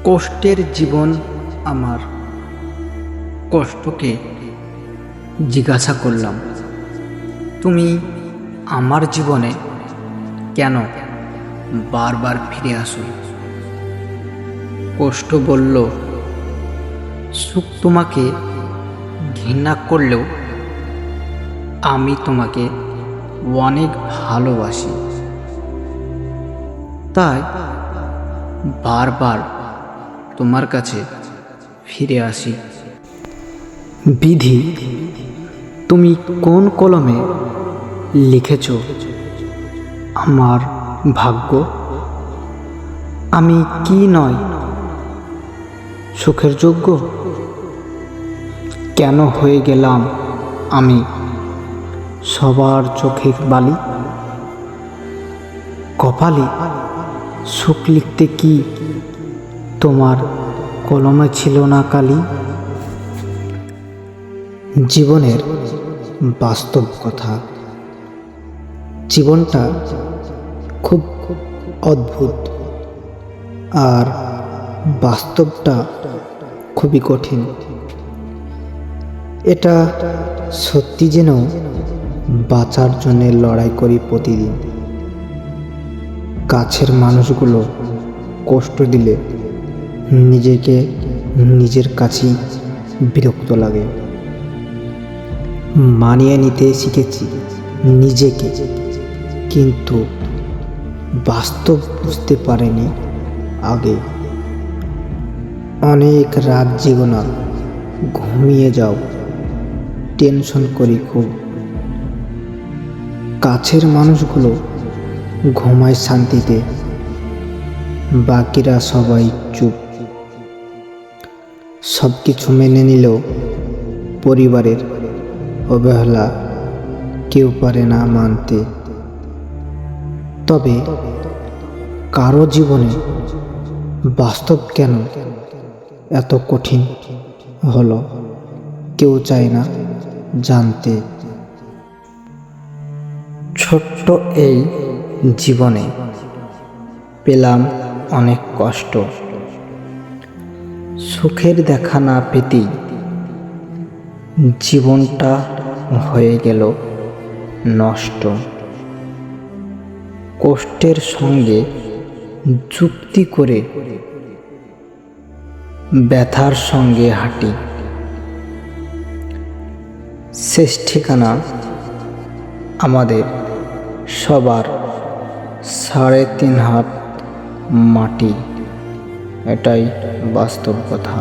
কষ্টের জীবন আমার। কষ্টকে জিজ্ঞাসা করলাম, তুমি আমার জীবনে কেন বারবার ফিরে আসো? কষ্ট বলল, সুখ তোমাকে ঘৃণা করলেও আমি তোমাকে অনেক ভালোবাসি, তাই বারবার তোমার কাছে ফিরে আসি। বিধি, তুমি কোন কলমে লিখেছ আমার ভাগ্য? আমি কি নয় সুখের যোগ্য? কেন হয়ে গেলাম আমি সবার চোখের বালি? কপালে সুখ লিখতে কি তোমার কলমে ছিল না কালি? জীবনের বাস্তব কথা। জীবনটা খুব অদ্ভুত, আর বাস্তবটা খুবই কঠিন। এটা সত্যি যেন বাঁচার জন্য লড়াই করি প্রতিদিন। কাছের মানুষগুলো কষ্ট দিলে নিজেকে নিজের কাছেই বিরক্ত লাগে। মানিয়ে নিতে শিখেছি নিজেকে, কিন্তু বাস্তব বুঝতে পারিনি আগে। অনেক রাত জেগো না, ঘুমিয়ে যাও, টেনশন করি খুব। কাছের মানুষগুলো ঘুমায় শান্তিতে, বাকিরা সবাই চুপ। সব কিছু মেনে নিলেও পরিবারের অবহেলা কেউ পারে না মানতে। তবে কারো জীবনে বাস্তব কেন এত কঠিন হলো, কেউ চায় না জানতে। ছোট্ট এই জীবনে পেলাম অনেক কষ্ট। সুখের দেখা না পেতেই জীবনটা হয়ে গেল নষ্ট। কষ্টের সঙ্গে যুক্তি করে ব্যথার সঙ্গে হাঁটি। শেষ ঠিকানা আমাদের সবার 3.5 হাত মাটি। এটাই বাস্তব কথা।